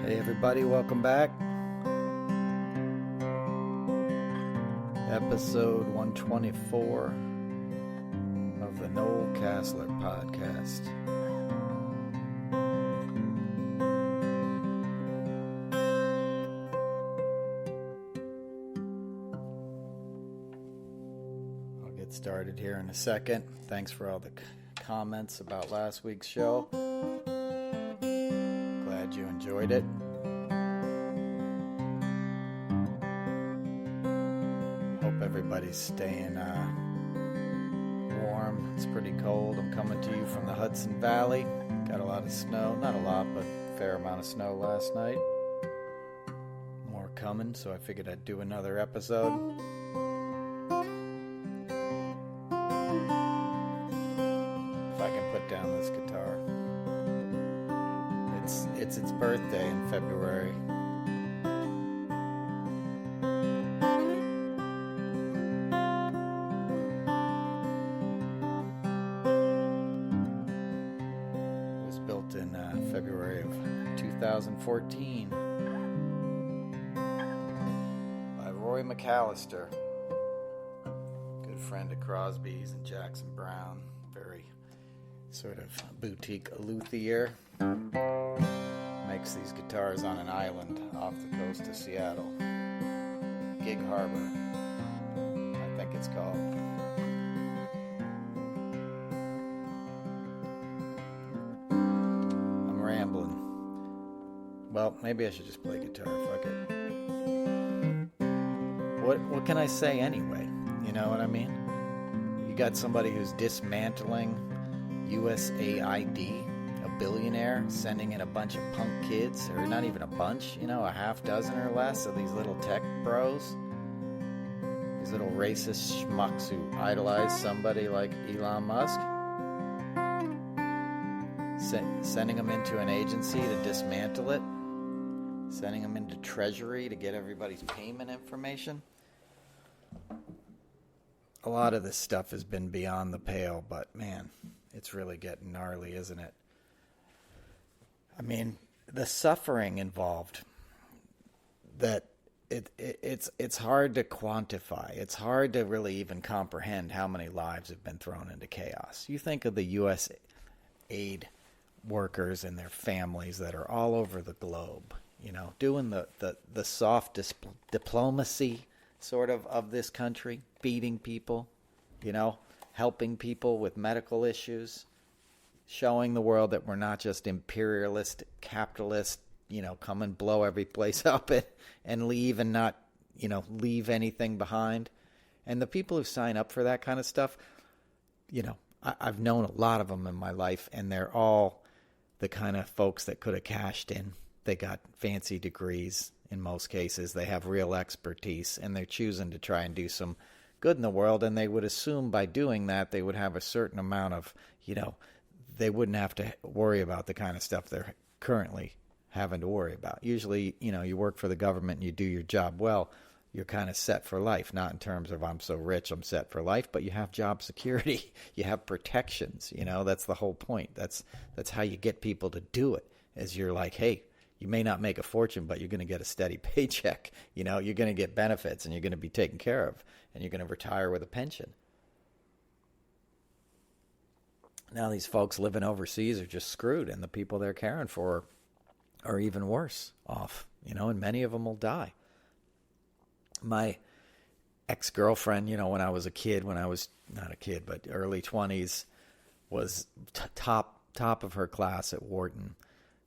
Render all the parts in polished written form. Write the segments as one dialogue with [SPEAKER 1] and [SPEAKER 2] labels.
[SPEAKER 1] Hey everybody, welcome back. Episode 124 of the Noel Casler podcast. I'll get started here in a second. Thanks for all the comments about last week's show. Glad you enjoyed it. Hope everybody's staying warm. It's pretty cold. I'm coming to you from the Hudson Valley. Got a lot of snow. Not a lot, but a fair amount of snow last night. More coming, so I figured I'd do another episode. If I can put down this guitar. It's its birthday in February. It was built in February of 2014 by Roy McAllister, good friend of Crosby's and Jackson Brown. Very sort of boutique luthier. Makes these guitars on an island off the coast of Seattle. Gig Harbor, I think it's called. I'm rambling. Well, maybe I should just play guitar. Fuck it. What can I say anyway? You know what I mean? You got somebody who's dismantling USAID, a billionaire sending in a bunch of punk kids, or not even a bunch, a half dozen or less of these little tech bros, these little racist schmucks who idolize somebody like Elon Musk, sending them into an agency to dismantle it, sending them into Treasury to get everybody's payment information. A lot of this stuff has been beyond the pale, but man, it's really getting gnarly, isn't it? I mean, the suffering involved, that it's hard to quantify. It's hard to really even comprehend how many lives have been thrown into chaos. You think of the U.S. aid workers and their families that are all over the globe, doing the soft diplomacy sort of this country, feeding people, helping people with medical issues, showing the world that we're not just imperialist, capitalist, come and blow every place up and leave and not, leave anything behind. And the people who sign up for that kind of stuff, I've known a lot of them in my life, and they're all the kind of folks that could have cashed in. They got fancy degrees in most cases. They have real expertise, and they're choosing to try and do some good in the world. And they would assume by doing that, they would have a certain amount of, they wouldn't have to worry about the kind of stuff they're currently having to worry about. Usually, you work for the government and you do your job well, you're kind of set for life, not in terms of I'm so rich, I'm set for life, but you have job security, you have protections, that's the whole point. That's how you get people to do it, is you're like, hey, you may not make a fortune, but you're going to get a steady paycheck, you're going to get benefits and you're going to be taken care of, and you're going to retire with a pension. Now these folks living overseas are just screwed, and the people they're caring for are even worse off, and many of them will die. My ex-girlfriend, when I was a kid, when I was not a kid, but early 20s, was top of her class at Wharton.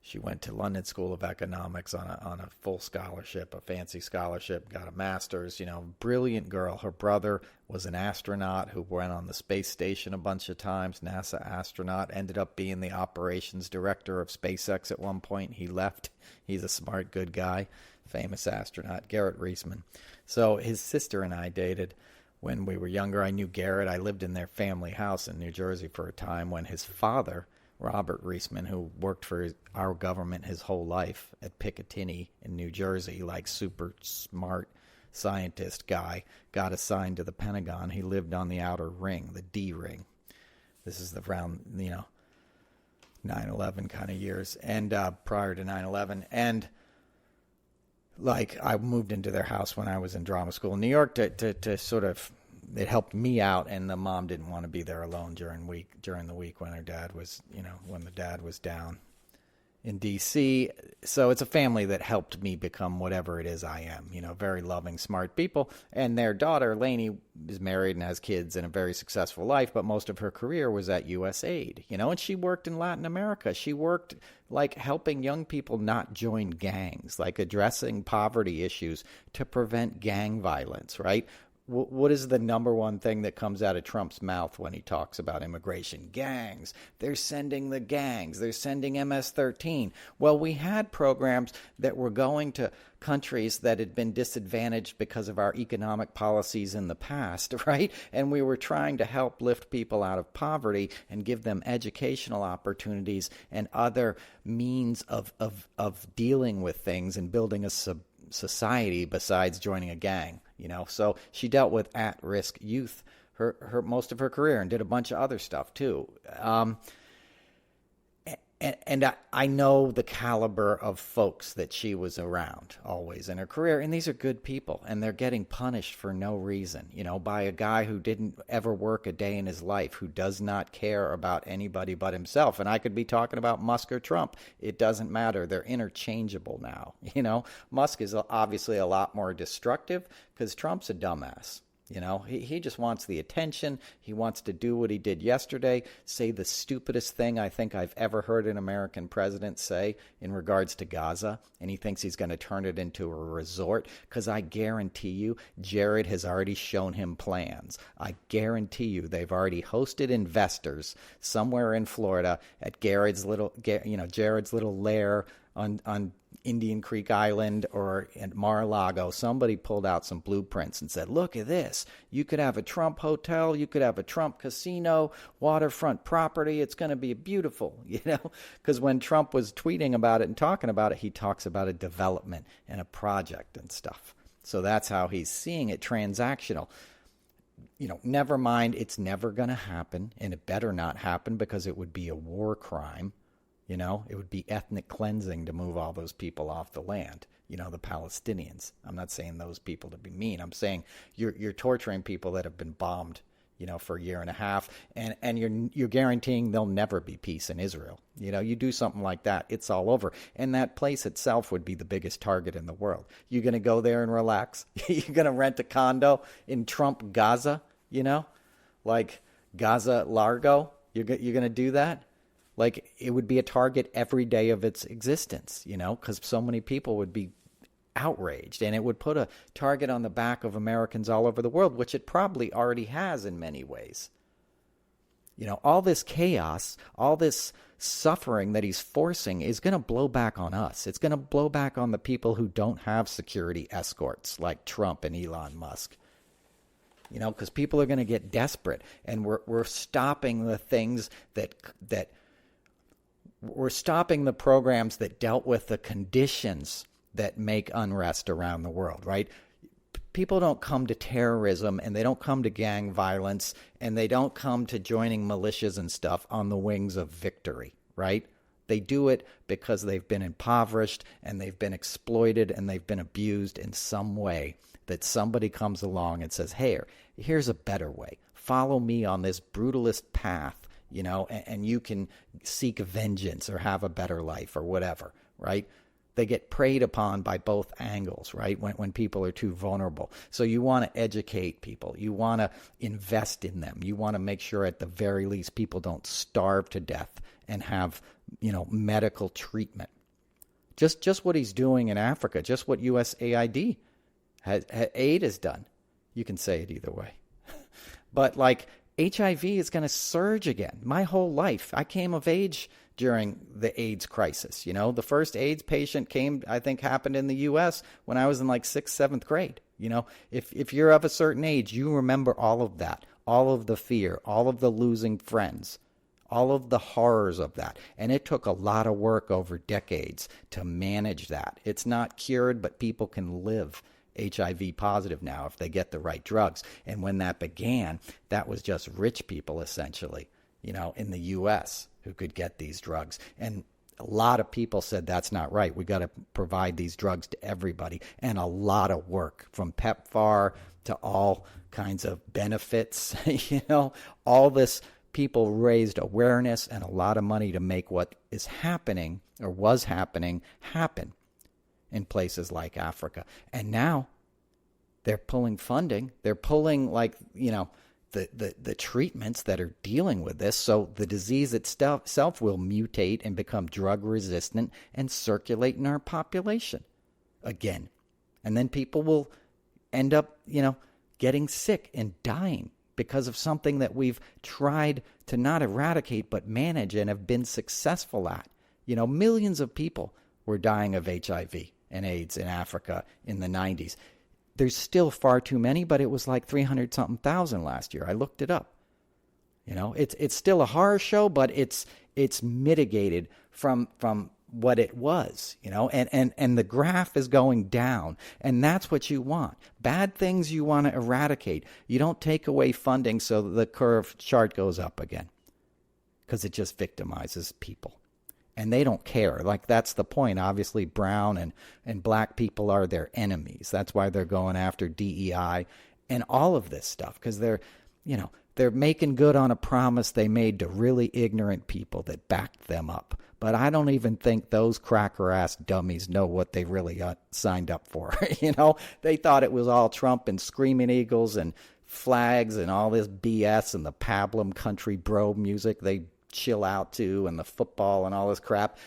[SPEAKER 1] She went to London School of Economics on a full scholarship, a fancy scholarship, got a master's, brilliant girl. Her brother was an astronaut who went on the space station a bunch of times, NASA astronaut, ended up being the operations director of SpaceX at one point. He left. He's a smart, good guy, famous astronaut, Garrett Reisman. So his sister and I dated when we were younger. I knew Garrett. I lived in their family house in New Jersey for a time when his father, Robert Reisman, who worked for our government his whole life at Picatinny in New Jersey, like super smart scientist guy, got assigned to the Pentagon. He lived on the outer ring, the D ring. This is around, 9/11 kind of years, and prior to 9/11. And Like, I moved into their house when I was in drama school in New York to sort of, it helped me out, and the mom didn't want to be there alone during the week when her dad was, when the dad was down in DC. So it's a family that helped me become whatever it is I am, very loving, smart people. And their daughter, Lainey, is married and has kids and a very successful life, but most of her career was at USAID, and she worked in Latin America. She worked like helping young people not join gangs, like addressing poverty issues to prevent gang violence, right? What is the number one thing that comes out of Trump's mouth when he talks about immigration? Gangs. They're sending the gangs. They're sending MS-13. Well, we had programs that were going to countries that had been disadvantaged because of our economic policies in the past, right? And we were trying to help lift people out of poverty and give them educational opportunities and other means of dealing with things and building a society besides joining a gang. So she dealt with at-risk youth her most of her career and did a bunch of other stuff too. And I know the caliber of folks that she was around always in her career, and these are good people, and they're getting punished for no reason, by a guy who didn't ever work a day in his life, who does not care about anybody but himself. And I could be talking about Musk or Trump. It doesn't matter. They're interchangeable now. Musk is obviously a lot more destructive because Trump's a dumbass. He just wants the attention. He wants to do what he did yesterday, say the stupidest thing I think I've ever heard an American president say in regards to Gaza, and he thinks he's going to turn it into a resort, because I guarantee you Jared has already shown him plans. I guarantee you they've already hosted investors somewhere in Florida at Jared's little lair on Indian Creek Island or at Mar-a-Lago. Somebody pulled out some blueprints and said, look at this. You could have a Trump hotel. You could have a Trump casino, waterfront property. It's going to be beautiful, because when Trump was tweeting about it and talking about it, he talks about a development and a project and stuff. So that's how he's seeing it, transactional. Never mind, it's never going to happen, and it better not happen because it would be a war crime. It would be ethnic cleansing to move all those people off the land, the Palestinians. I'm not saying those people to be mean. I'm saying you're torturing people that have been bombed, for a year and a half, and you're guaranteeing there'll never be peace in Israel. You do something like that, it's all over. And that place itself would be the biggest target in the world. You're going to go there and relax? You're going to rent a condo in Trump Gaza, like Gaza Largo? You're going to do that? Like, it would be a target every day of its existence, because so many people would be outraged, and it would put a target on the back of Americans all over the world, which it probably already has in many ways. All this chaos, all this suffering that he's forcing is going to blow back on us. It's going to blow back on the people who don't have security escorts like Trump and Elon Musk. Because people are going to get desperate, and we're stopping the things that we're stopping the programs that dealt with the conditions that make unrest around the world, right? People don't come to terrorism, and they don't come to gang violence, and they don't come to joining militias and stuff on the wings of victory, right? They do it because they've been impoverished, and they've been exploited, and they've been abused in some way, that somebody comes along and says, hey, here's a better way. Follow me on this brutalist path. And you can seek vengeance or have a better life or whatever, right? They get preyed upon by both angles, right? When people are too vulnerable. So you want to educate people. You want to invest in them. You want to make sure at the very least people don't starve to death and have, medical treatment. Just what he's doing in Africa, just what USAID aid has done. You can say it either way. But HIV is going to surge again. My whole life, I came of age during the AIDS crisis. The first AIDS patient happened in the U.S. when I was in 6th, 7th grade. If you're of a certain age, you remember all of that, all of the fear, all of the losing friends, all of the horrors of that. And it took a lot of work over decades to manage that. It's not cured, but people can live HIV positive now if they get the right drugs. And when that began, that was just rich people essentially, in the U.S. who could get these drugs. And A lot of people said that's not right. We got to provide these drugs to everybody, and a lot of work from PEPFAR to all kinds of benefits. All this, people raised awareness and a lot of money to make what is happening or was happening happen in places like Africa. And now they're pulling funding. They're pulling the treatments that are dealing with this. So the disease itself will mutate and become drug resistant and circulate in our population again. And then people will end up, getting sick and dying because of something that we've tried to not eradicate but manage and have been successful at. Millions of people were dying of HIV and AIDS in Africa in the 90s. There's still far too many, but it was like 300-something thousand last year. I looked it up. It's still a horror show, but it's mitigated from what it was, and the graph is going down, and that's what you want. Bad things you want to eradicate. You don't take away funding so the curve chart goes up again, because it just victimizes people. And they don't care. Like, that's the point. Obviously, brown and black people are their enemies. That's why they're going after DEI and all of this stuff, because they're making good on a promise they made to really ignorant people that backed them up. But I don't even think those cracker-ass dummies know what they really got signed up for. They thought it was all Trump and Screaming Eagles and flags and all this BS and the pablum country bro music they chill out to and the football and all this crap.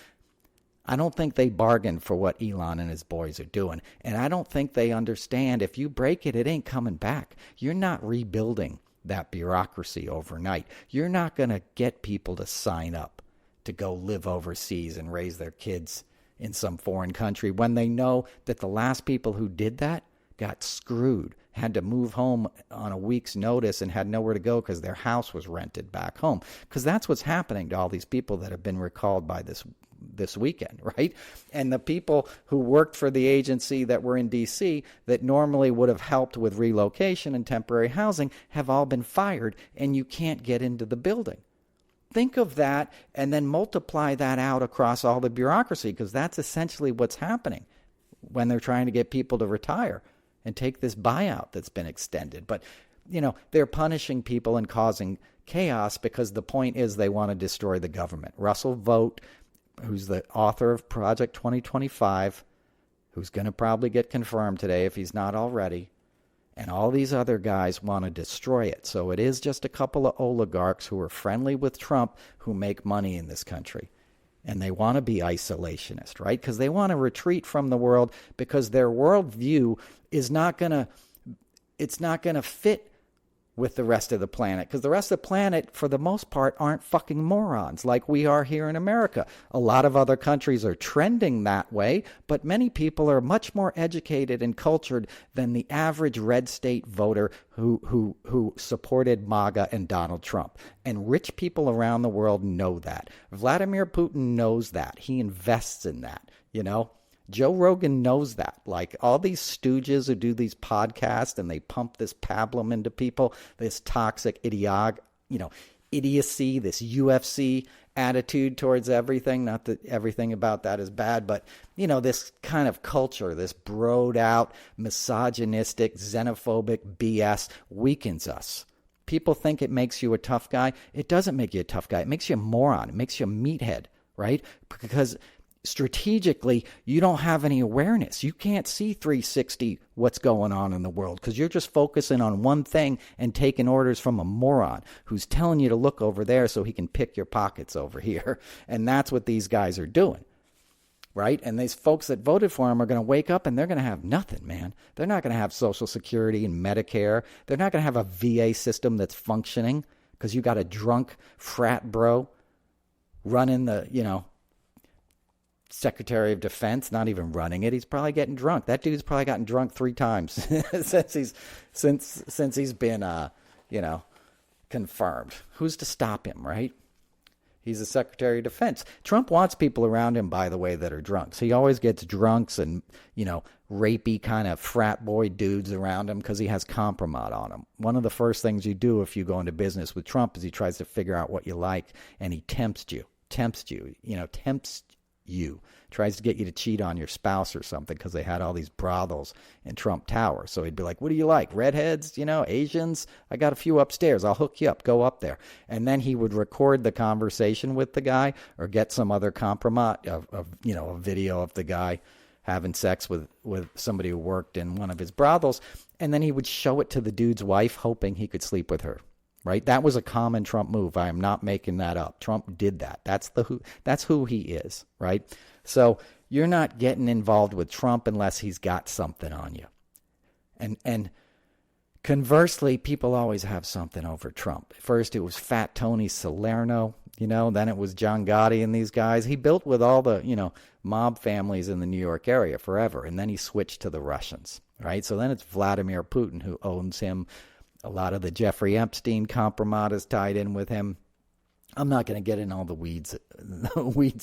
[SPEAKER 1] I don't think they bargained for what Elon and his boys are doing. And I don't think they understand if you break it, it ain't coming back. You're not rebuilding that bureaucracy overnight. You're not going to get people to sign up to go live overseas and raise their kids in some foreign country when they know that the last people who did that got screwed, had to move home on a week's notice and had nowhere to go because their house was rented back home. Because that's what's happening to all these people that have been recalled by this weekend, right? And the people who worked for the agency that were in D.C. that normally would have helped with relocation and temporary housing have all been fired, and you can't get into the building. Think of that and then multiply that out across all the bureaucracy, because that's essentially what's happening when they're trying to get people to retire and take this buyout that's been extended. But, they're punishing people and causing chaos because the point is they want to destroy the government. Russell Vogt, who's the author of Project 2025, who's going to probably get confirmed today if he's not already, and all these other guys want to destroy it. So it is just a couple of oligarchs who are friendly with Trump who make money in this country. And they want to be isolationist, right? Because they want to retreat from the world because their worldview is not going to fit with the rest of the planet, because the rest of the planet, for the most part, aren't fucking morons like we are here in America. A lot of other countries are trending that way, but many people are much more educated and cultured than the average red state voter who supported MAGA and Donald Trump. And rich people around the world know that. Vladimir Putin knows that. He invests in that, Joe Rogan knows that. Like, all these stooges who do these podcasts and they pump this pablum into people, this toxic idiocy, this UFC attitude towards everything. Not that everything about that is bad, but, this kind of culture, this broed out, misogynistic, xenophobic BS weakens us. People think it makes you a tough guy. It doesn't make you a tough guy. It makes you a moron. It makes you a meathead, right? Because strategically, you don't have any awareness. You can't see 360 what's going on in the world because you're just focusing on one thing and taking orders from a moron who's telling you to look over there so he can pick your pockets over here. And that's what these guys are doing, right? And these folks that voted for him are going to wake up and they're going to have nothing, man. They're not going to have Social Security and Medicare. They're not going to have a VA system that's functioning because you got a drunk frat bro running the, Secretary of Defense, not even running it. He's probably getting drunk. That dude's probably gotten drunk 3 times since he's been, confirmed. Who's to stop him, right? He's the Secretary of Defense. Trump wants people around him, by the way, that are drunks. He always gets drunks and, rapey kind of frat boy dudes around him because he has compromise on him. One of the first things you do if you go into business with Trump is he tries to figure out what you like, and he tempts you, tempts you. Tries to get you to cheat on your spouse or something because they had all these brothels in Trump Tower. So he'd be like, what do you like? Redheads, Asians? I got a few upstairs. I'll hook you up. Go up there. And then he would record the conversation with the guy or get some other compromise of a video of the guy having sex with somebody who worked in one of his brothels. And then he would show it to the dude's wife, hoping he could sleep with her. Right? That was a common Trump move. I am not making that up. Trump did that. That's who he is, right? So you're not getting involved with Trump unless he's got something on you. And conversely, people always have something over Trump. First it was Fat Tony Salerno, then it was John Gotti and these guys. He built with all the, mob families in the New York area forever. And then he switched to the Russians, right? So then it's Vladimir Putin who owns him. A lot of the Jeffrey Epstein compromise is tied in with him. I'm not going to get in all the weeds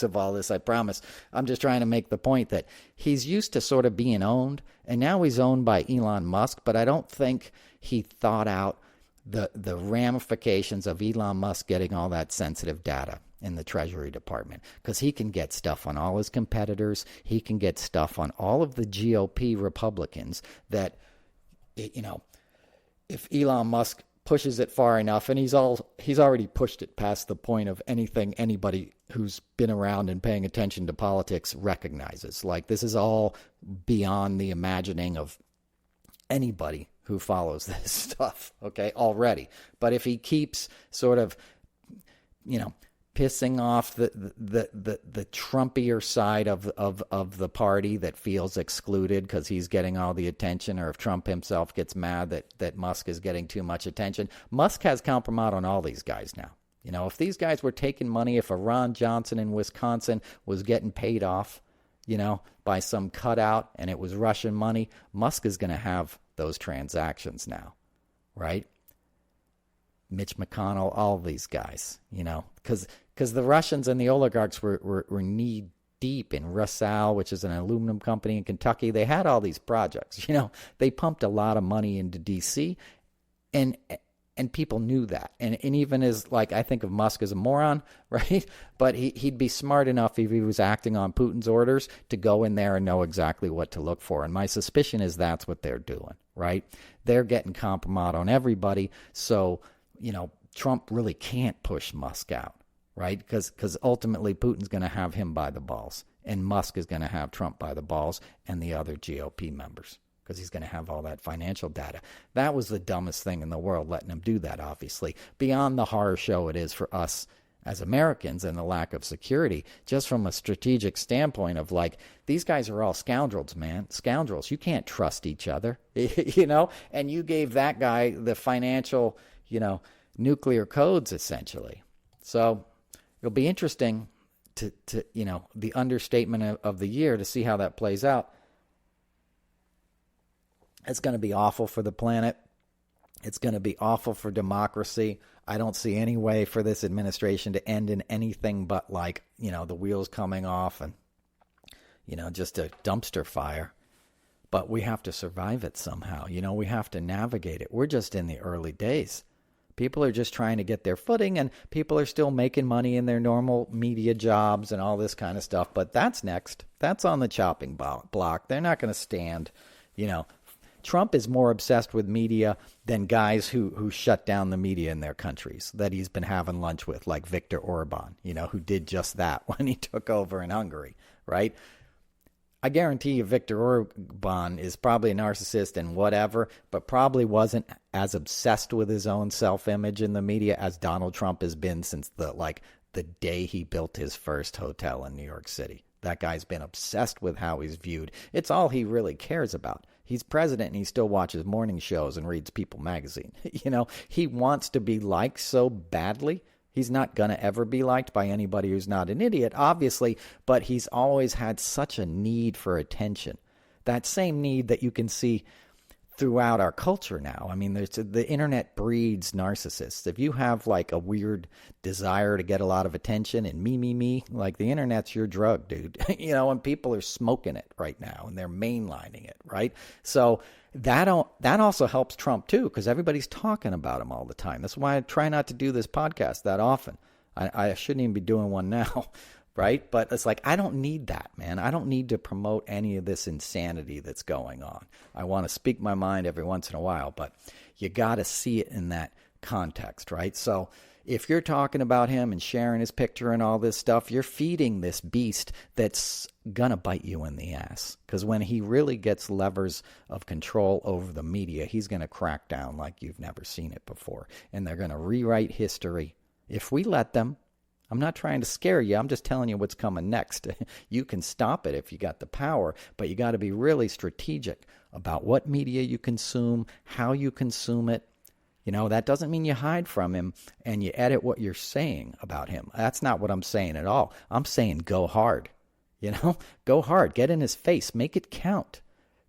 [SPEAKER 1] of all this, I promise. I'm just trying to make the point that he's used to sort of being owned, and now he's owned by Elon Musk, but I don't think he thought out the ramifications of Elon Musk getting all that sensitive data in the Treasury Department, because he can get stuff on all his competitors. He can get stuff on all of the GOP Republicans that, if Elon Musk pushes it far enough, and he's already pushed it past the point of anything anybody who's been around and paying attention to politics recognizes. Like, this is all beyond the imagining of anybody who follows this stuff, okay, already. But if he keeps sort of, pissing off the Trumpier side of the party that feels excluded because he's getting all the attention, or if Trump himself gets mad that Musk is getting too much attention. Musk has compromise on all these guys now. If these guys were taking money, if a Ron Johnson in Wisconsin was getting paid off, by some cutout and it was Russian money, Musk is going to have those transactions now, right? Mitch McConnell, all these guys, because the Russians and the oligarchs were knee deep in Rusal, which is an aluminum company in Kentucky. They had all these projects. They pumped a lot of money into D.C. and people knew that. And even as, I think of Musk as a moron, right? But he'd be smart enough if he was acting on Putin's orders to go in there and know exactly what to look for. And my suspicion is that's what they're doing, right? They're getting compromise on everybody. So, Trump really can't push Musk out, right? Because ultimately Putin's going to have him by the balls, and Musk is going to have Trump by the balls and the other GOP members, because he's going to have all that financial data. That was the dumbest thing in the world, letting him do that, obviously. Beyond the horror show it is for us as Americans and the lack of security, just from a strategic standpoint of these guys are all scoundrels, man. Scoundrels. You can't trust each other, and you gave that guy the financial, nuclear codes, essentially. So it'll be interesting to the understatement of the year to see how that plays out. It's going to be awful for the planet. It's going to be awful for democracy. I don't see any way for this administration to end in anything but the wheels coming off and, just a dumpster fire. But we have to survive it somehow. We have to navigate it. We're just in the early days. People are just trying to get their footing, and people are still making money in their normal media jobs and all this kind of stuff. But that's next. That's on the chopping block. They're not going to stand, Trump is more obsessed with media than guys who shut down the media in their countries that he's been having lunch with, like Viktor Orban, who did just that when he took over in Hungary, right? I guarantee you Viktor Orban is probably a narcissist and whatever, but probably wasn't as obsessed with his own self-image in the media as Donald Trump has been since the day he built his first hotel in New York City. That guy's been obsessed with how he's viewed. It's all he really cares about. He's president and he still watches morning shows and reads People magazine. He wants to be liked so badly. He's not going to ever be liked by anybody who's not an idiot, obviously, but he's always had such a need for attention. That same need that you can see throughout our culture now. I mean, the internet breeds narcissists. If you have a weird desire to get a lot of attention and me, the internet's your drug, dude. And people are smoking it right now and they're mainlining it, right? So that also helps Trump too, because everybody's talking about him all the time. That's why I try not to do this podcast that often. I shouldn't even be doing one now. right? But it's like, I don't need that, man. I don't need to promote any of this insanity that's going on. I want to speak my mind every once in a while, but you got to see it in that context, right? So if you're talking about him and sharing his picture and all this stuff, you're feeding this beast that's going to bite you in the ass. Because when he really gets levers of control over the media, he's going to crack down like you've never seen it before. And they're going to rewrite history if we let them. I'm not trying to scare you. I'm just telling you what's coming next. You can stop it if you got the power, but you got to be really strategic about what media you consume, how you consume it. You know, that doesn't mean you hide from him and you edit what you're saying about him. That's not what I'm saying at all. I'm saying go hard. You know, go hard. Get in his face. Make it count.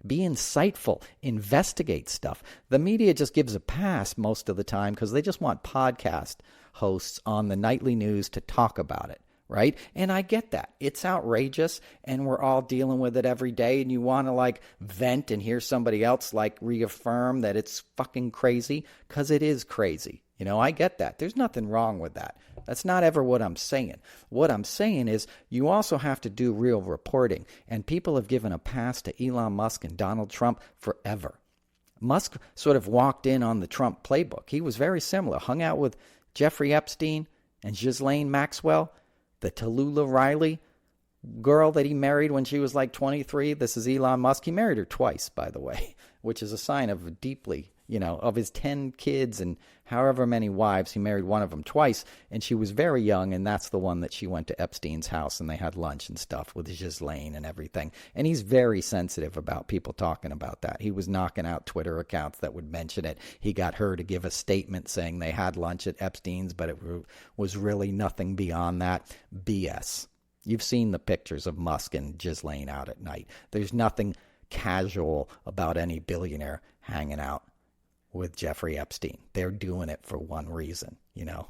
[SPEAKER 1] Be insightful. Investigate stuff. The media just gives a pass most of the time because they just want podcast hosts on the nightly news to talk about it, right? And I get that. It's outrageous and we're all dealing with it every day, and you want to like vent and hear somebody else like reaffirm that it's fucking crazy, because it is crazy. You know, I get that. There's nothing wrong with that. That's not ever what I'm saying. What I'm saying is you also have to do real reporting, and people have given a pass to Elon Musk and Donald Trump forever. Musk sort of walked in on the Trump playbook. He was very similar, hung out with Jeffrey Epstein and Ghislaine Maxwell, the Tallulah Riley girl that he married when she was like 23. This is Elon Musk. He married her twice, by the way, which is a sign of deeply, you know, of his 10 kids and however many wives, he married one of them twice, and she was very young, and that's the one that she went to Epstein's house and they had lunch and stuff with Ghislaine and everything. And he's very sensitive about people talking about that. He was knocking out Twitter accounts that would mention it. He got her to give a statement saying they had lunch at Epstein's, but it was really nothing beyond that. BS. You've seen the pictures of Musk and Ghislaine out at night. There's nothing casual about any billionaire hanging out with Jeffrey Epstein. They're doing it for one reason, you know.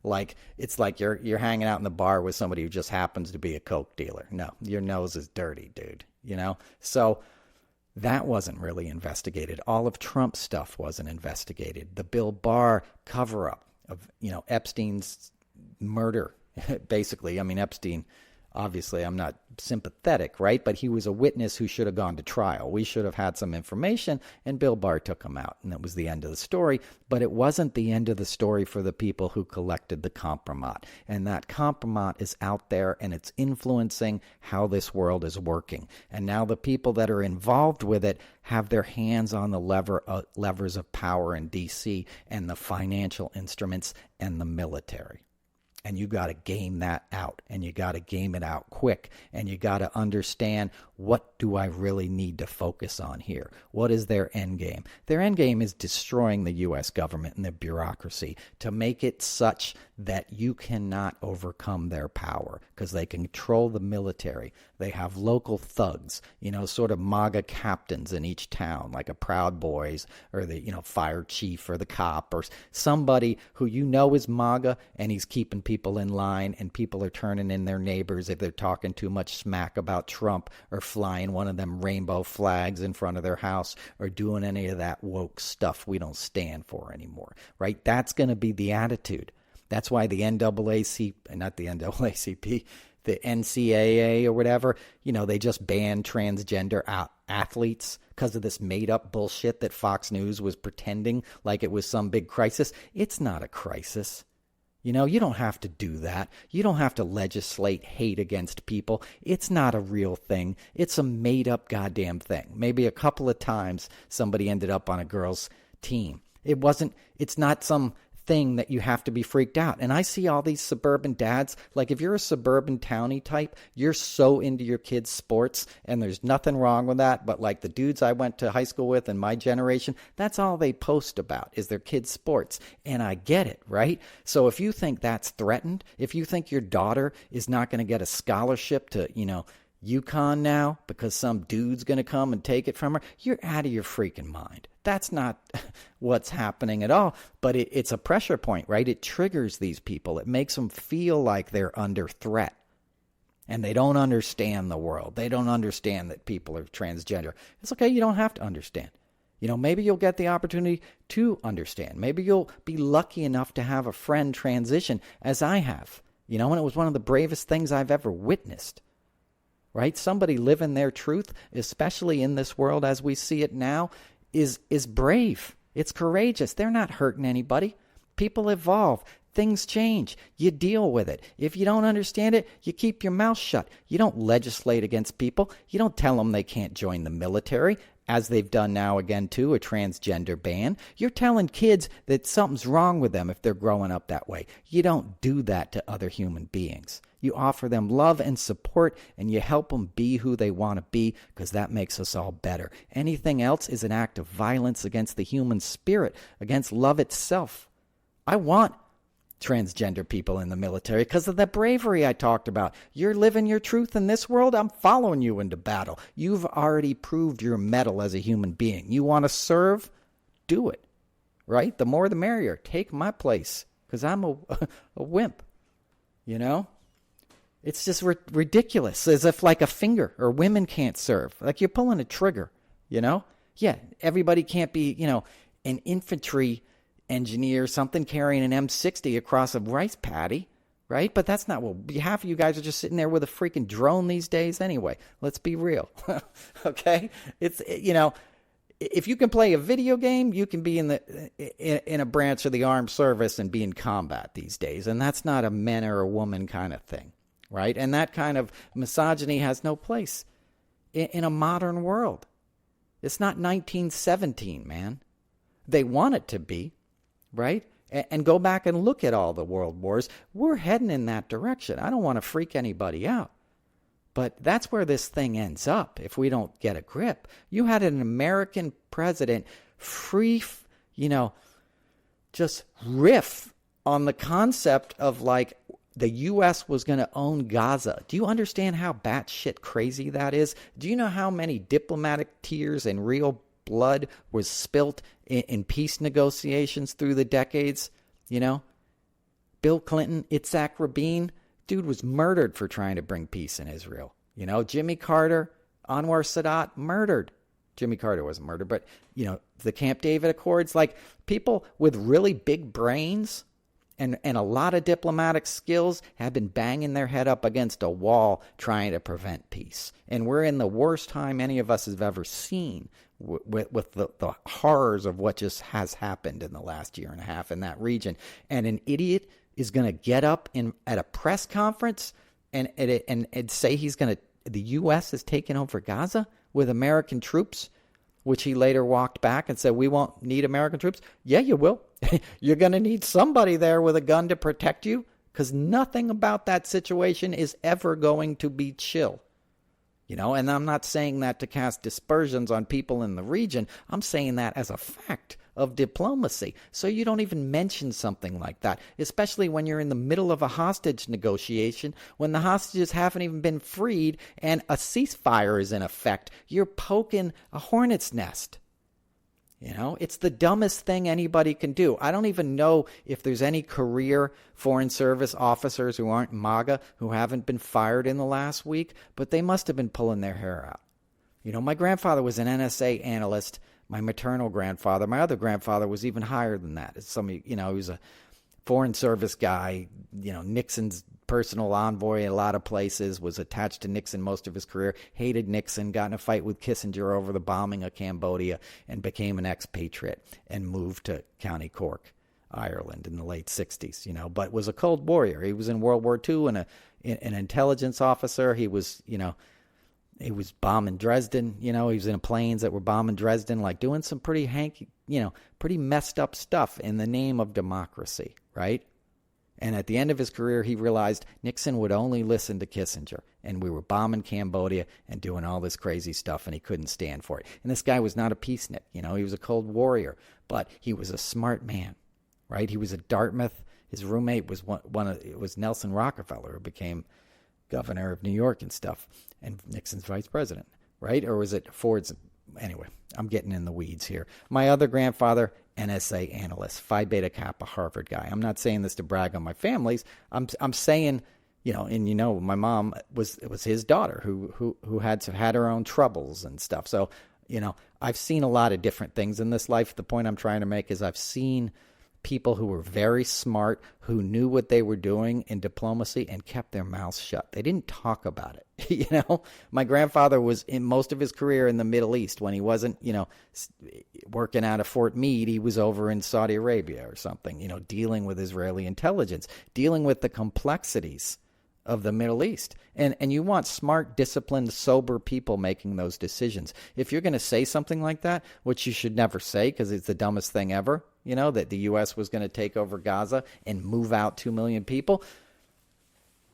[SPEAKER 1] Like it's like you're hanging out in the bar with somebody who just happens to be a coke dealer. No, your nose is dirty, dude, you know. So that wasn't really investigated. All of Trump's stuff wasn't investigated. The Bill Barr cover-up of, you know, Epstein's murder, basically. I mean, Epstein, obviously, I'm not sympathetic, right? But he was a witness who should have gone to trial. We should have had some information, and Bill Barr took him out, and that was the end of the story. But it wasn't the end of the story for the people who collected the compromat. And that compromat is out there, and it's influencing how this world is working. And now the people that are involved with it have their hands on the levers of power in D.C. and the financial instruments and the military. And you got to game that out, and you got to game it out quick, and you got to understand, what do I really need to focus on here? What is their end game? Their end game is destroying the U.S. government and the bureaucracy to make it such that you cannot overcome their power, because they control the military. They have local thugs, you know, sort of MAGA captains in each town, like a Proud Boys or the, you know, fire chief or the cop or somebody who you know is MAGA, and he's keeping people in line, and people are turning in their neighbors if they're talking too much smack about Trump or flying one of them rainbow flags in front of their house or doing any of that woke stuff we don't stand for anymore, right? That's going to be the attitude. That's why the the NCAA or whatever, you know, they just banned transgender athletes because of this made-up bullshit that Fox News was pretending like it was some big crisis. It's not a crisis. You know, you don't have to do that. You don't have to legislate hate against people. It's not a real thing. It's a made-up goddamn thing. Maybe a couple of times somebody ended up on a girl's team. It's not some thing that you have to be freaked out. And I see all these suburban dads, like if you're a suburban townie type, you're so into your kids' sports, and there's nothing wrong with that. But like the dudes I went to high school with in my generation, that's all they post about is their kids' sports. And I get it, right? So if you think that's threatened, if you think your daughter is not going to get a scholarship to, you know, UConn now because some dude's going to come and take it from her, you're out of your freaking mind. That's not what's happening at all. But it's a pressure point, right? It triggers these people. It makes them feel like they're under threat. And they don't understand the world. They don't understand that people are transgender. It's okay. You don't have to understand. You know, maybe you'll get the opportunity to understand. Maybe you'll be lucky enough to have a friend transition, as I have. And it was one of the bravest things I've ever witnessed, right? Somebody living their truth, especially in this world as we see it now, is brave. It's courageous. They're not hurting anybody. People evolve. Things change. You deal with it. If you don't understand it, you keep your mouth shut. You don't legislate against people. You don't tell them they can't join the military, as they've done now again too, a transgender ban. You're telling kids that something's wrong with them if they're growing up that way. You don't do that to other human beings. You offer them love and support, and you help them be who they want to be, because that makes us all better. Anything else is an act of violence against the human spirit, against love itself. I want transgender people in the military because of the bravery I talked about. You're living your truth in this world, I'm following you into battle. You've already proved your mettle as a human being. You want to serve? Do it. Right? The more the merrier. Take my place, because I'm a wimp. It's just ridiculous, as if like a finger, or women can't serve. Like you're pulling a trigger, Yeah, everybody can't be, an infantry engineer or something carrying an M60 across a rice paddy, right? But that's not what half of you guys are just sitting there with a freaking drone these days anyway. Let's be real. Okay? It's, if you can play a video game, you can be in a branch of the armed service and be in combat these days. And that's not a man or a woman kind of thing, right? And that kind of misogyny has no place in a modern world. It's not 1917, man. They want it to be. Right? And go back and look at all the world wars. We're heading in that direction. I don't want to freak anybody out. But that's where this thing ends up if we don't get a grip. You had an American president just riff on the concept of like the U.S. was going to own Gaza. Do you understand how batshit crazy that is? Do you know how many diplomatic tears and real blood was spilt in peace negotiations through the decades? Bill Clinton, Itzhak Rabin, dude was murdered for trying to bring peace in Israel. Jimmy Carter, Anwar Sadat, murdered. Jimmy Carter wasn't murdered, but, the Camp David Accords, like people with really big brains and a lot of diplomatic skills have been banging their head up against a wall trying to prevent peace. And we're in the worst time any of us have ever seen with the horrors of what just has happened in the last year and a half in that region. And an idiot is going to get up at a press conference and say the U.S. is taking over Gaza with American troops, which he later walked back and said, we won't need American troops. Yeah, you will. You're going to need somebody there with a gun to protect you, because nothing about that situation is ever going to be chill. And I'm not saying that to cast dispersions on people in the region. I'm saying that as a fact of diplomacy. So you don't even mention something like that, especially when you're in the middle of a hostage negotiation, when the hostages haven't even been freed and a ceasefire is in effect. You're poking a hornet's nest. It's the dumbest thing anybody can do. I don't even know if there's any career Foreign Service officers who aren't MAGA who haven't been fired in the last week, but they must have been pulling their hair out. My grandfather was an NSA analyst. My maternal grandfather, my other grandfather, was even higher than that. He was a Foreign Service guy, Nixon's personal envoy in a lot of places, was attached to Nixon most of his career, hated Nixon, got in a fight with Kissinger over the bombing of Cambodia, and became an expatriate and moved to County Cork, Ireland in the late 60s, but was a cold warrior. He was in World War II and an intelligence officer. He was bombing Dresden, he was in planes that were bombing Dresden, like doing some pretty pretty messed up stuff in the name of democracy, right? And at the end of his career, he realized Nixon would only listen to Kissinger, and we were bombing Cambodia and doing all this crazy stuff, and he couldn't stand for it. And this guy was not a peacenik, he was a cold warrior, but he was a smart man, right? He was at Dartmouth. His roommate was it was Nelson Rockefeller, who became governor of New York and stuff, and Nixon's vice president, right? Or was it Ford's? Anyway, I'm getting in the weeds here. My other grandfather, NSA analyst, Phi Beta Kappa, Harvard guy. I'm not saying this to brag on my families. I'm saying, my mom it was his daughter who had her own troubles and stuff. So, I've seen a lot of different things in this life. The point I'm trying to make is I've seen
[SPEAKER 2] people who were very smart, who knew what they were doing in diplomacy and kept their mouths shut. They didn't talk about it. My grandfather was in most of his career in the Middle East. When he wasn't, working out of Fort Meade, he was over in Saudi Arabia or something, dealing with Israeli intelligence, dealing with the complexities of the Middle East. And you want smart, disciplined, sober people making those decisions. If you're going to say something like that, which you should never say because it's the dumbest thing ever, that the U.S. was going to take over Gaza and move out 2 million people,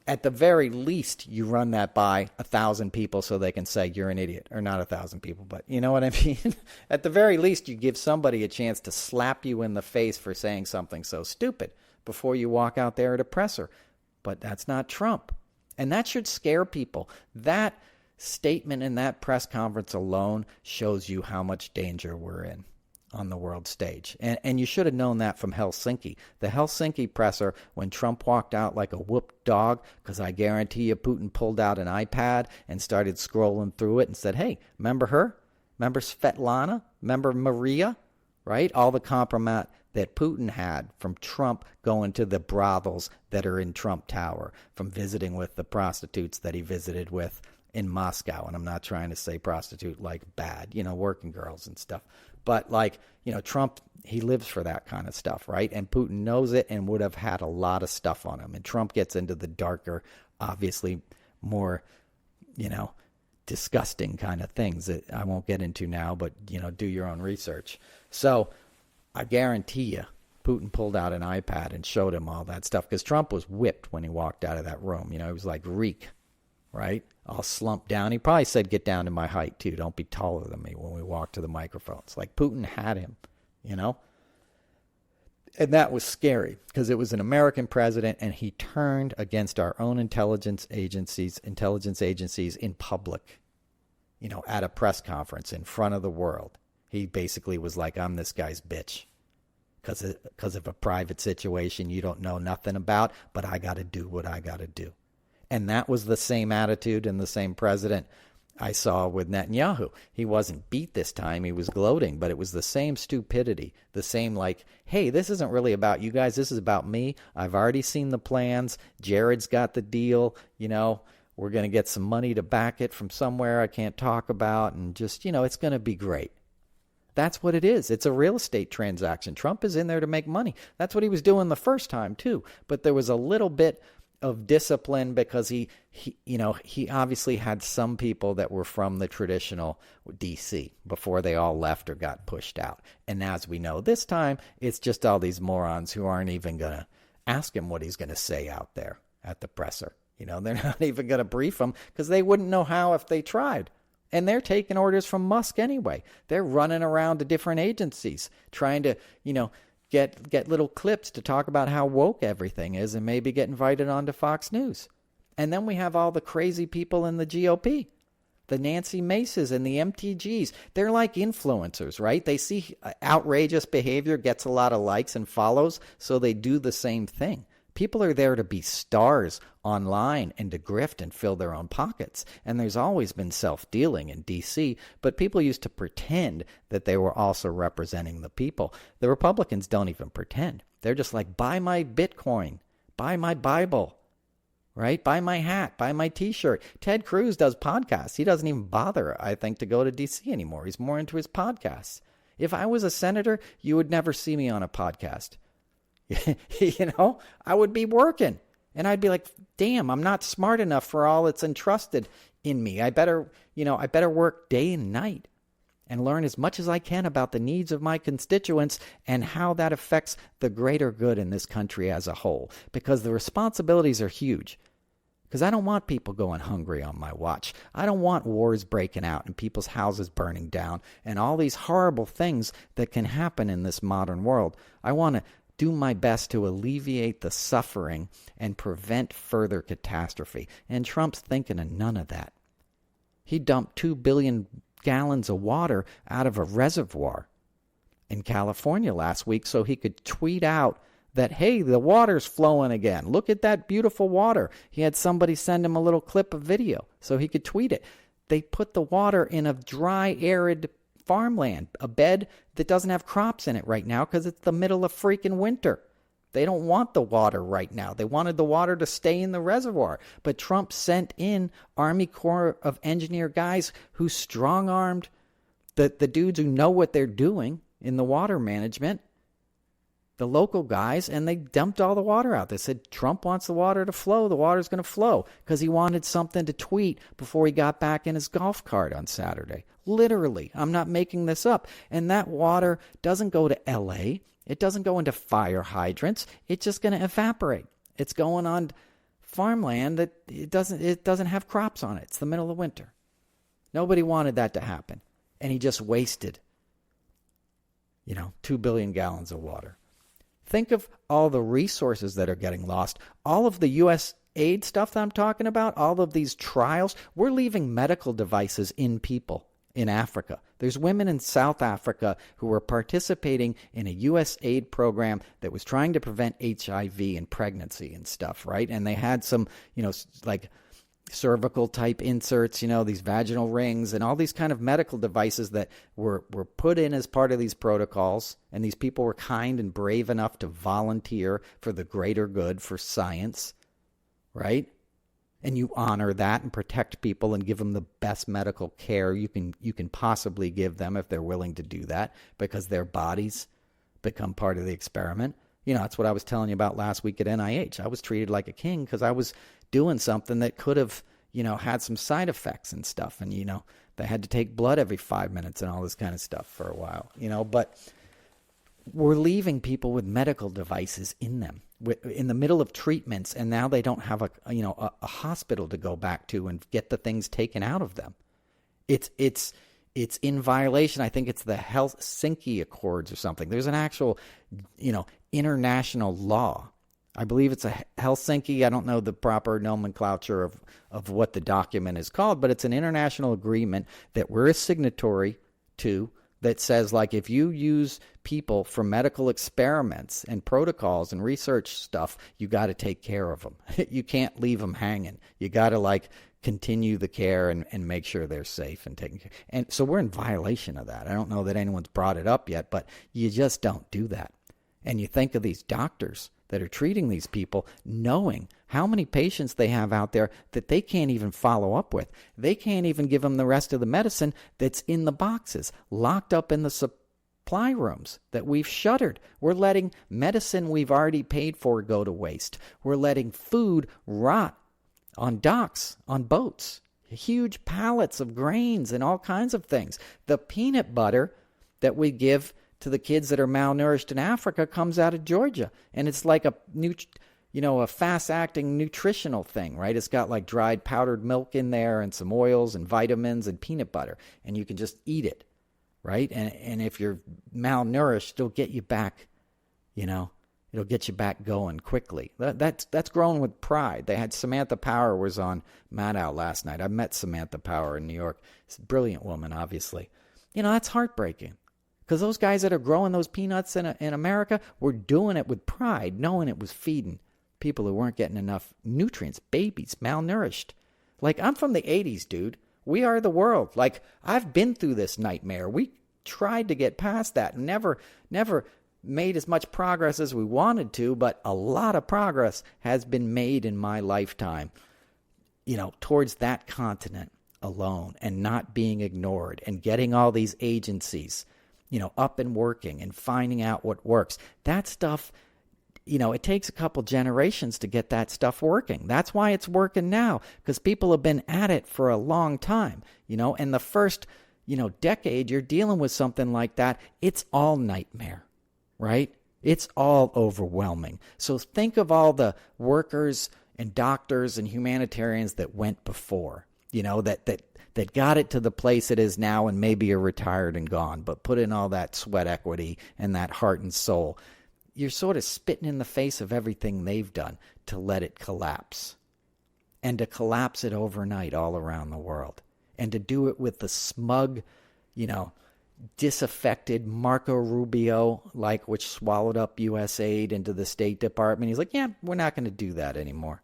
[SPEAKER 2] at the very least, you run that by 1,000 people so they can say you're an idiot. Or not 1,000 people, but you know what I mean? At the very least, you give somebody a chance to slap you in the face for saying something so stupid before you walk out there to press her. But that's not Trump. And that should scare people. That statement in that press conference alone shows you how much danger we're in on the world stage. And you should have known that from Helsinki. The Helsinki presser, when Trump walked out like a whooped dog, because I guarantee you Putin pulled out an iPad and started scrolling through it and said, hey, remember her? Remember Svetlana? Remember Maria? Right? All the compromise that Putin had from Trump going to the brothels that are in Trump Tower, from visiting with the prostitutes that he visited with in Moscow. And I'm not trying to say prostitute like bad, working girls and stuff. But Trump, he lives for that kind of stuff, right? And Putin knows it and would have had a lot of stuff on him. And Trump gets into the darker, obviously more, disgusting kind of things that I won't get into now, but, do your own research. So I guarantee you, Putin pulled out an iPad and showed him all that stuff because Trump was whipped when he walked out of that room. He was like reek, right? All slumped down. He probably said, get down to my height too. Don't be taller than me when we walk to the microphones. Like Putin had him, And that was scary because it was an American president and he turned against our own intelligence agencies in public, at a press conference in front of the world. He basically was like, I'm this guy's bitch because of a private situation you don't know nothing about, but I got to do what I got to do. And that was the same attitude and the same president I saw with Netanyahu. He wasn't beat this time. He was gloating, but it was the same stupidity, the same like, hey, this isn't really about you guys. This is about me. I've already seen the plans. Jared's got the deal. We're going to get some money to back it from somewhere I can't talk about. And just, it's going to be great. That's what it is. It's a real estate transaction. Trump is in there to make money. That's what he was doing the first time too. But there was a little bit of discipline because he obviously had some people that were from the traditional DC before they all left or got pushed out. And as we know this time, it's just all these morons who aren't even going to ask him what he's going to say out there at the presser. They're not even going to brief him because they wouldn't know how if they tried. And they're taking orders from Musk anyway. They're running around to different agencies trying to, get little clips to talk about how woke everything is and maybe get invited onto Fox News. And then we have all the crazy people in the GOP, the Nancy Maces and the MTGs. They're like influencers, right? They see outrageous behavior gets a lot of likes and follows, so they do the same thing. People are there to be stars online and to grift and fill their own pockets. And there's always been self-dealing in D.C., but people used to pretend that they were also representing the people. The Republicans don't even pretend. They're just like, buy my Bitcoin, buy my Bible, right? Buy my hat, buy my T-shirt. Ted Cruz does podcasts. He doesn't even bother, I think, to go to D.C. anymore. He's more into his podcasts. If I was a senator, you would never see me on a podcast. I would be working and I'd be like, damn, I'm not smart enough for all that's entrusted in me. I better work day and night and learn as much as I can about the needs of my constituents and how that affects the greater good in this country as a whole, because the responsibilities are huge. Because I don't want people going hungry on my watch. I don't want wars breaking out and people's houses burning down and all these horrible things that can happen in this modern world. I want to do my best to alleviate the suffering and prevent further catastrophe. And Trump's thinking of none of that. He dumped 2 billion gallons of water out of a reservoir in California last week so he could tweet out that, hey, the water's flowing again. Look at that beautiful water. He had somebody send him a little clip of video so he could tweet it. They put the water in a dry, arid farmland, a bed that doesn't have crops in it right now because it's the middle of freaking winter. They don't want the water right now. They wanted the water to stay in the reservoir. But Trump sent in Army Corps of Engineer guys who strong-armed the dudes who know what they're doing in the water management, the local guys, and they dumped all the water out. They said, Trump wants the water to flow. The water's going to flow, because he wanted something to tweet before he got back in his golf cart on Saturday. Literally. I'm not making this up. And that water doesn't go to L.A., it doesn't go into fire hydrants. It's just going to evaporate. It's going on farmland that it doesn't have crops on it. It's the middle of winter. Nobody wanted that to happen. And he just wasted, 2 billion gallons of water. Think of all the resources that are getting lost. All of the U.S. aid stuff that I'm talking about, all of these trials, we're leaving medical devices in people in Africa. There's women in South Africa who were participating in a U.S. aid program that was trying to prevent HIV and pregnancy and stuff, right? And they had some, like cervical type inserts, these vaginal rings and all these kind of medical devices that were put in as part of these protocols. And these people were kind and brave enough to volunteer for the greater good, for science, right? And you honor that and protect people and give them the best medical care you can possibly give them if they're willing to do that, because their bodies become part of the experiment. That's what I was telling you about last week at NIH. I was treated like a king because I was doing something that could have, had some side effects and stuff. And, they had to take blood every 5 minutes and all this kind of stuff for a while, but we're leaving people with medical devices in them in the middle of treatments, and now they don't have a hospital to go back to and get the things taken out of them. It's in violation. I think it's the Helsinki Accords or something. There's an actual, international law. I believe it's a Helsinki. I don't know the proper nomenclature of what the document is called, but it's an international agreement that we're a signatory to, that says, like, if you use people for medical experiments and protocols and research stuff, you got to take care of them. You can't leave them hanging. You got to, continue the care and make sure they're safe and taken care. And so we're in violation of that. I don't know that anyone's brought it up yet, but you just don't do that. And you think of these doctors that are treating these people, knowing how many patients they have out there that they can't even follow up with. They can't even give them the rest of the medicine that's in the boxes, locked up in the supply rooms that we've shuttered. We're letting medicine we've already paid for go to waste. We're letting food rot on docks, on boats, huge pallets of grains and all kinds of things. The peanut butter that we give to the kids that are malnourished in Africa comes out of Georgia, and it's like a fast-acting nutritional thing, right? It's got dried powdered milk in there and some oils and vitamins and peanut butter, and you can just eat it, right? And if you're malnourished, it'll get you back, it'll get you back going quickly. That's grown with pride. They had Samantha Power was on Maddow last night. I met Samantha Power in New York. She's a brilliant woman, obviously. That's heartbreaking. Because those guys that are growing those peanuts in America were doing it with pride, knowing it was feeding people who weren't getting enough nutrients, babies, malnourished. I'm from the 80s, dude. We are the world. I've been through this nightmare. We tried to get past that. Never made as much progress as we wanted to, but a lot of progress has been made in my lifetime, towards that continent alone, and not being ignored, and getting all these agencies up and working and finding out what works. That stuff, it takes a couple generations to get that stuff working. That's why it's working now, because people have been at it for a long time, and the first, decade you're dealing with something like that, it's all nightmare, right? It's all overwhelming. So think of all the workers and doctors and humanitarians that went before, that got it to the place it is now and maybe are retired and gone, but put in all that sweat equity and that heart and soul. You're sort of spitting in the face of everything they've done to let it collapse, and to collapse it overnight all around the world, and to do it with the smug, disaffected Marco Rubio, which swallowed up U.S. aid into the State Department. He's like, yeah, we're not going to do that anymore.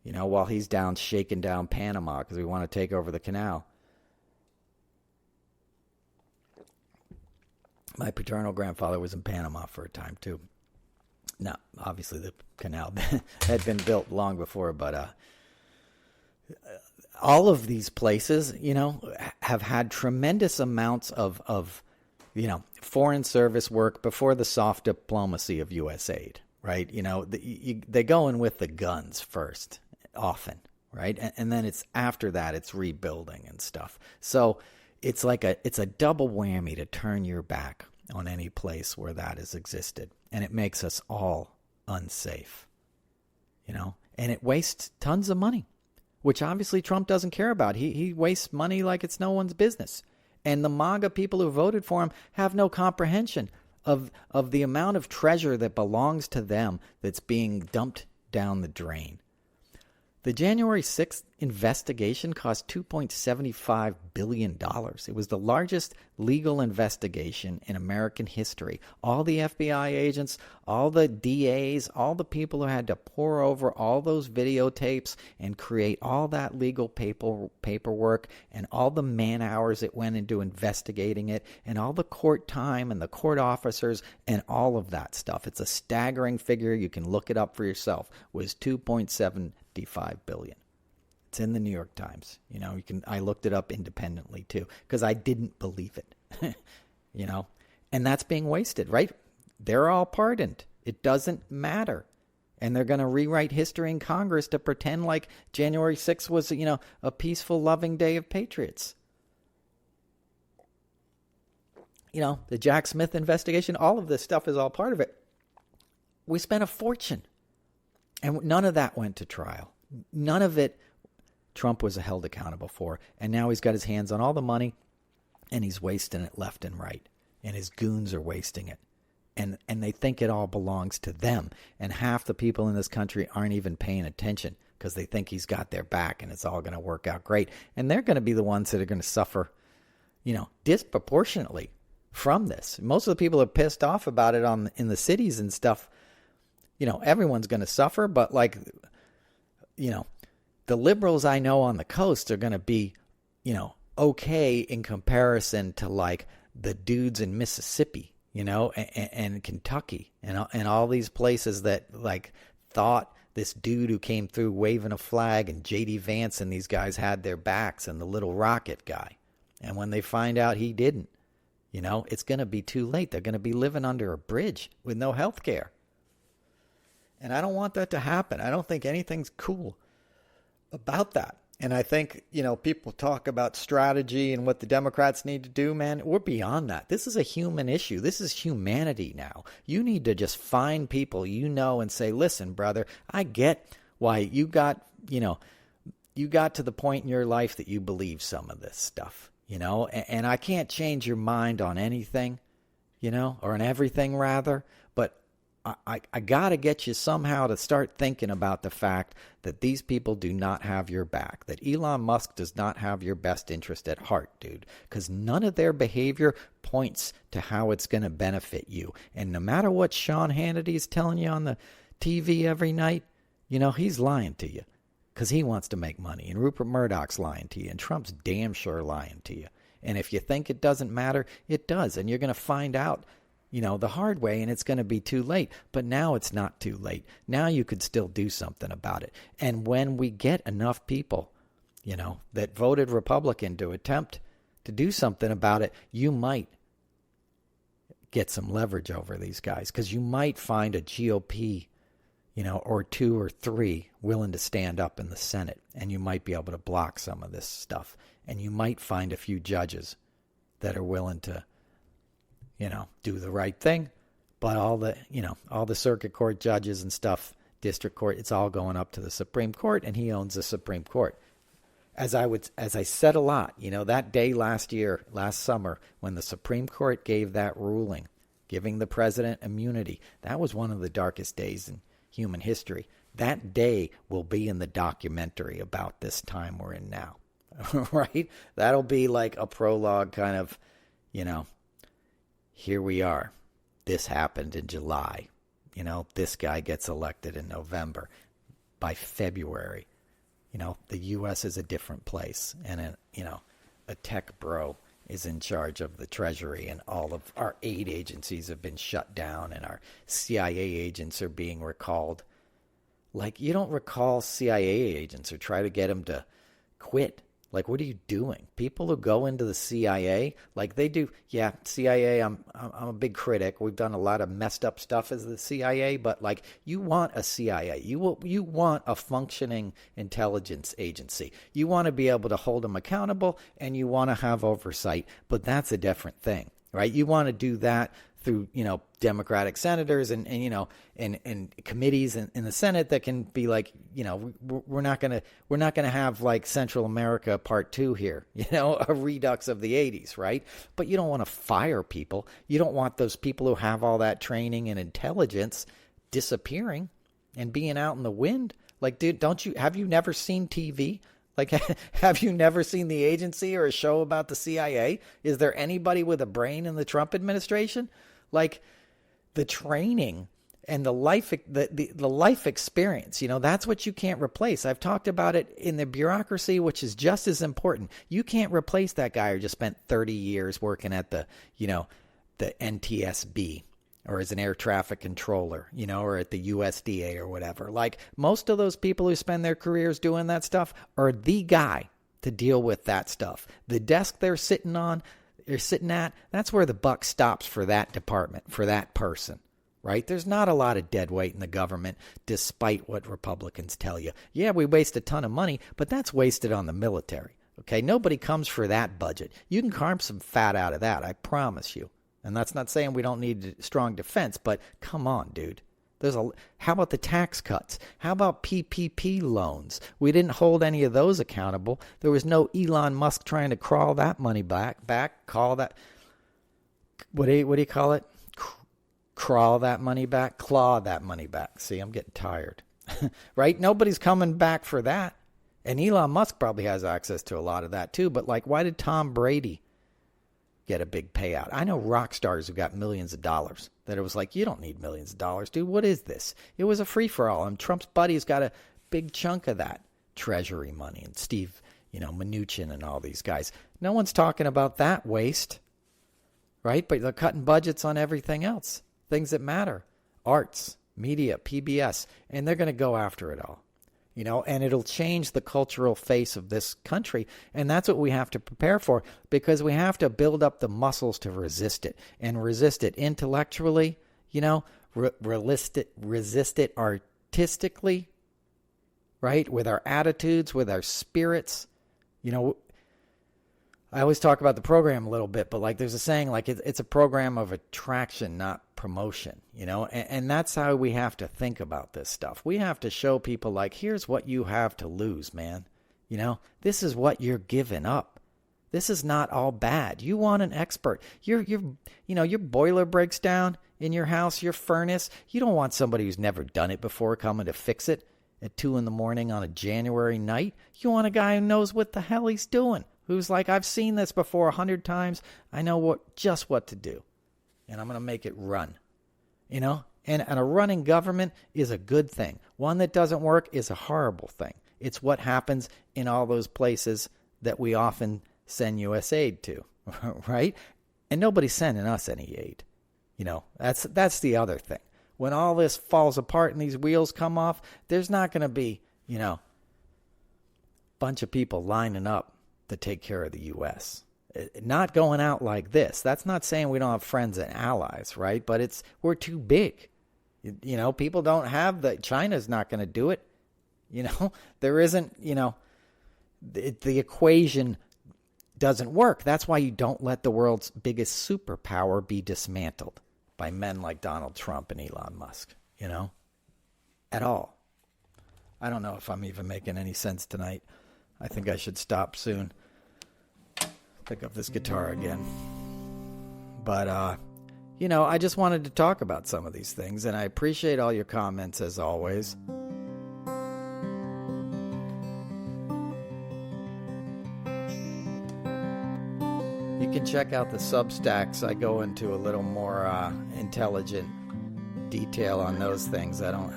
[SPEAKER 2] While he's down shaking down Panama because we want to take over the canal. My paternal grandfather was in Panama for a time too. Now, obviously the canal had been built long before, but all of these places, have had tremendous amounts of foreign service work before the soft diplomacy of U.S. aid, right? They go in with the guns first, often, right? And then it's after that, it's rebuilding and stuff. So it's a double whammy to turn your back on any place where that has existed. And it makes us all unsafe, and it wastes tons of money, which obviously Trump doesn't care about. He wastes money like it's no one's business. And the MAGA people who voted for him have no comprehension of the amount of treasure that belongs to them that's being dumped down the drain. The January 6th investigation cost $2.75 billion. It was the largest legal investigation in American history. All the FBI agents, all the DAs, all the people who had to pore over all those videotapes and create all that legal paperwork and all the man hours that went into investigating it and all the court time and the court officers and all of that stuff. It's a staggering figure. You can look it up for yourself. Was $2.75 billion. It's in the New York Times. I looked it up independently too because I didn't believe it. And that's being wasted, right? They're all pardoned. It doesn't matter. And they're going to rewrite history in Congress to pretend like January 6th was, a peaceful, loving day of patriots. The Jack Smith investigation, all of this stuff is all part of it. We spent a fortune. And none of that went to trial. None of it Trump was held accountable for. And now he's got his hands on all the money, and he's wasting it left and right. And his goons are wasting it. And they think it all belongs to them. And half the people in this country aren't even paying attention because they think he's got their back and it's all going to work out great. And they're going to be the ones that are going to suffer, disproportionately from this. Most of the people are pissed off about it in the cities and stuff. Everyone's going to suffer, but the liberals I know on the coast are going to be, okay in comparison to the dudes in Mississippi, and Kentucky and all these places that thought this dude who came through waving a flag and J.D. Vance and these guys had their backs and the little rocket guy. And when they find out he didn't, it's going to be too late. They're going to be living under a bridge with no health care. And I don't want that to happen. I don't think anything's cool about that. And I think, people talk about strategy and what the Democrats need to do, man. We're beyond that. This is a human issue. This is humanity now. You need to just find people and say, listen, brother, I get why you got to the point in your life that you believe some of this stuff, and I can't change your mind on anything, or on everything rather, but I got to get you somehow to start thinking about the fact that these people do not have your back, that Elon Musk does not have your best interest at heart, dude, because none of their behavior points to how it's going to benefit you. And no matter what Sean Hannity is telling you on the TV every night, he's lying to you because he wants to make money. And Rupert Murdoch's lying to you. And Trump's damn sure lying to you. And if you think it doesn't matter, it does. And you're going to find out the hard way, and it's going to be too late. But now it's not too late. Now you could still do something about it. And when we get enough people, that voted Republican to attempt to do something about it, you might get some leverage over these guys because you might find a GOP, or two or three willing to stand up in the Senate, and you might be able to block some of this stuff. And you might find a few judges that are willing to do the right thing, but all the circuit court judges and stuff, district court, it's all going up to the Supreme Court, and he owns the Supreme Court. As I said a lot, that day last summer, when the Supreme Court gave that ruling, giving the president immunity, that was one of the darkest days in human history. That day will be in the documentary about this time we're in now, right? That'll be like a prologue kind of, here we are. This happened in July. This guy gets elected in November. By February, the U.S. is a different place. And, a tech bro is in charge of the Treasury, and all of our aid agencies have been shut down, and our CIA agents are being recalled. Like, you don't recall CIA agents or try to get them to quit. Like, what are you doing? People who go into the CIA, like they do, yeah, CIA, I'm a big critic. We've done a lot of messed up stuff as the CIA, but like, you want a CIA. You want a functioning intelligence agency. You want to be able to hold them accountable, and you want to have oversight, but that's a different thing, right? You want to do that through, Democratic senators and committees in the Senate that can be like, we're not gonna have like Central America Part 2 here, a redux of the 80s, right? But you don't want to fire people. You don't want those people who have all that training and intelligence disappearing and being out in the wind. Like, dude, have you never seen TV? Like, have you never seen The Agency or a show about the CIA? Is there anybody with a brain in the Trump administration? Like, the training and the life experience, that's what you can't replace. I've talked about it in the bureaucracy, which is just as important. You can't replace that guy who just spent 30 years working at the NTSB or as an air traffic controller, or at the USDA or whatever. Like, most of those people who spend their careers doing that stuff are the guy to deal with that stuff. The desk they're sitting at, that's where the buck stops for that department, for that person, right? There's not a lot of dead weight in the government, despite what Republicans tell you. Yeah, we waste a ton of money, but that's wasted on the military, okay? Nobody comes for that budget. You can carve some fat out of that, I promise you. And that's not saying we don't need strong defense, but come on, dude. How about the tax cuts? How about PPP loans? We didn't hold any of those accountable. There was no Elon Musk trying to crawl that money back. Call that, what do you call it? Crawl that money back? Claw that money back. See, I'm getting tired. Right? Nobody's coming back for that. And Elon Musk probably has access to a lot of that too. But like, why did Tom Brady get a big payout? I know rock stars who got millions of dollars that it was like, you don't need millions of dollars, dude. What is this? It was a free-for-all, and Trump's buddies got a big chunk of that treasury money, and Steve, Mnuchin and all these guys. No one's talking about that waste, right? But they're cutting budgets on everything else, things that matter, arts, media, PBS, and they're going to go after it all. And it'll change the cultural face of this country. And that's what we have to prepare for, because we have to build up the muscles to resist it, and resist it intellectually, resist it artistically, right? With our attitudes, with our spirits. I always talk about the program a little bit, but like there's a saying, like it's a program of attraction, not promotion, and that's how we have to think about this stuff. We have to show people, like, here's what you have to lose, man. This is what you're giving up. This is not all bad. You want an expert. Your boiler breaks down in your house, your furnace. You don't want somebody who's never done it before coming to fix it at 2 a.m. on a January night. You want a guy who knows what the hell he's doing, who's like, I've seen this before 100 times. I know just what to do, and I'm going to make it run. And a running government is a good thing. One that doesn't work is a horrible thing. It's what happens in all those places that we often send U.S. aid to, right? And nobody's sending us any aid. That's the other thing. When all this falls apart and these wheels come off, there's not going to be, a bunch of people lining up to take care of the U.S. Not going out like this. That's not saying we don't have friends and allies, right? But we're too big. People don't have China's not going to do it. There isn't, the equation doesn't work. That's why you don't let the world's biggest superpower be dismantled by men like Donald Trump and Elon Musk, at all. I don't know if I'm even making any sense tonight. I think I should stop soon. Pick up this guitar again. But, I just wanted to talk about some of these things, and I appreciate all your comments as always. You can check out the Substacks. I go into a little more intelligent detail on those things. I don't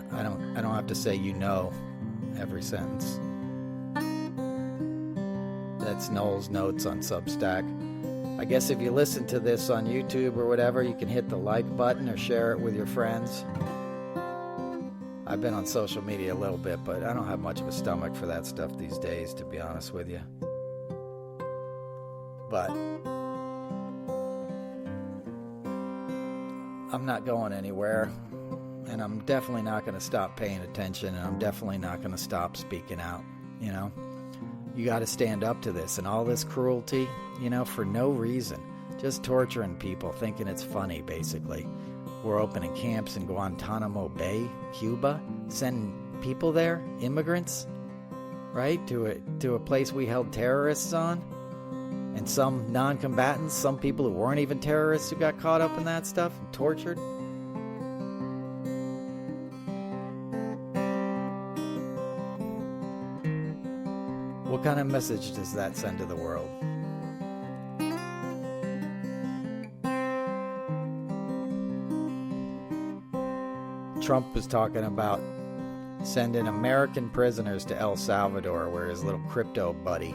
[SPEAKER 2] have to say every sentence. That's Noel's Notes on Substack. I guess if you listen to this on YouTube or whatever, you can hit the like button or share it with your friends. I've been on social media a little bit, but I don't have much of a stomach for that stuff these days, to be honest with you. But I'm not going anywhere, and I'm definitely not going to stop paying attention, and I'm definitely not going to stop speaking out, you know? You got to stand up to this, and all this cruelty, you know, for no reason. Just torturing people, thinking it's funny, basically. We're opening camps in Guantanamo Bay, Cuba, sending people there, immigrants, right, to a place we held terrorists on, and some non-combatants, some people who weren't even terrorists who got caught up in that stuff and tortured. What kind of message does that send to the world? Trump was talking about sending American prisoners to El Salvador, where his little crypto buddy,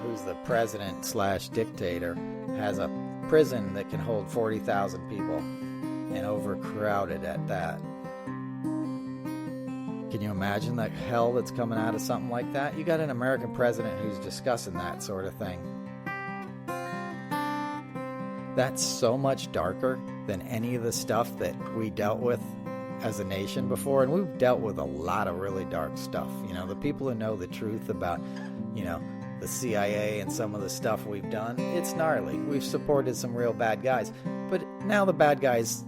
[SPEAKER 2] who's the president / dictator, has a prison that can hold 40,000 people, and overcrowded at that. Can you imagine the hell that's coming out of something like that? You got an American president who's discussing that sort of thing. That's so much darker than any of the stuff that we dealt with as a nation before, and we've dealt with a lot of really dark stuff. You know, the people who know the truth about, you know, the CIA and some of the stuff we've done, it's gnarly. We've supported some real bad guys, but now the bad guy's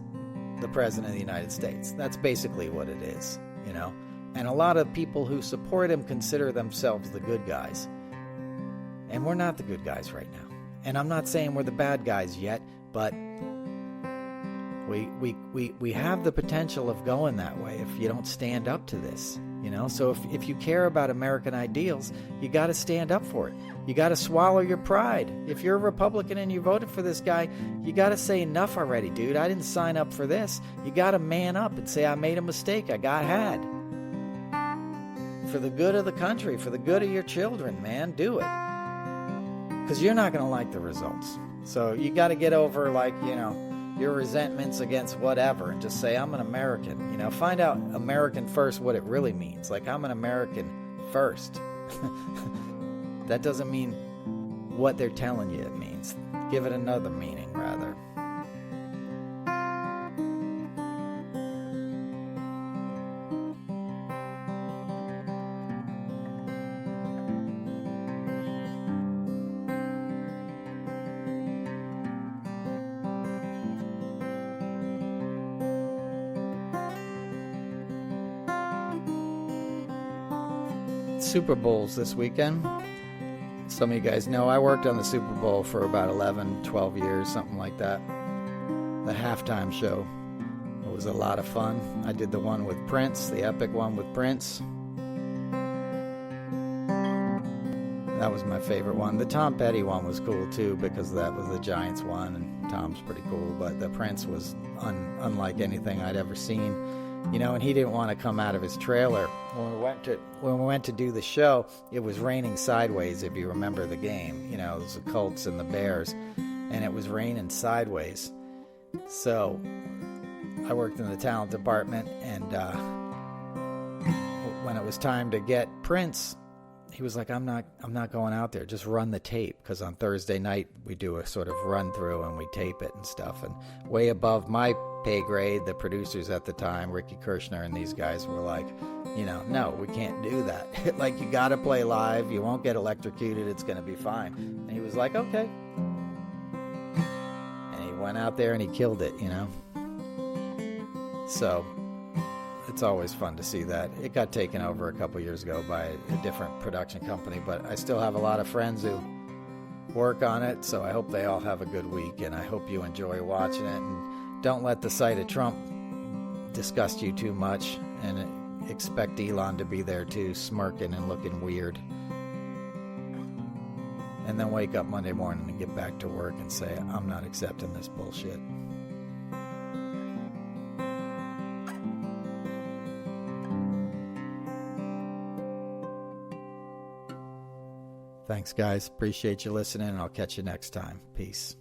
[SPEAKER 2] the president of the United States. That's basically what it is, you know. And a lot of people who support him consider themselves the good guys. And we're not the good guys right now. And I'm not saying we're the bad guys yet, but we have the potential of going that way if you don't stand up to this, you know. So if you care about American ideals, you got to stand up for it. You got to swallow your pride. If you're a Republican and you voted for this guy, you got to say enough already, dude. I didn't sign up for this. You got to man up and say, I made a mistake. I got had. For the good of the country, for the good of your children, man, do it. Because you're not going to like the results. So you got to get over, like, you know, your resentments against whatever and just say, I'm an American. You know, find out American first what it really means. Like, I'm an American first. That doesn't mean what they're telling you it means. Give it another meaning, rather. Super Bowls this weekend. Some of you guys know I worked on the Super Bowl for about 11, 12 years, something like that. The halftime show. It was a lot of fun. I did the one with Prince, the epic one with Prince. That was my favorite one. The Tom Petty one was cool too, because that was the Giants one, and Tom's pretty cool, but the Prince was unlike anything I'd ever seen. You know, and he didn't want to come out of his trailer. When we went to do the show, it was raining sideways, if you remember the game. You know, it was the Colts and the Bears, and it was raining sideways. So I worked in the talent department, and when it was time to get Prince, he was like, I'm not going out there. Just run the tape, because on Thursday night we do a sort of run through and we tape it and stuff. And way above my pay grade, the producers at the time, Ricky Kirshner and these guys, were like, you know, no, we can't do that. Like, you got to play live. You won't get electrocuted. It's going to be fine. And he was like, okay. And he went out there and he killed it, you know. So it's always fun to see that. It got taken over a couple years ago by a different production company, but I still have a lot of friends who work on it, so I hope they all have a good week, and I hope you enjoy watching it. And don't let the sight of Trump disgust you too much, and expect Elon to be there too, smirking and looking weird. And then wake up Monday morning and get back to work and say, I'm not accepting this bullshit. Thanks, guys. Appreciate you listening. I'll catch you next time. Peace.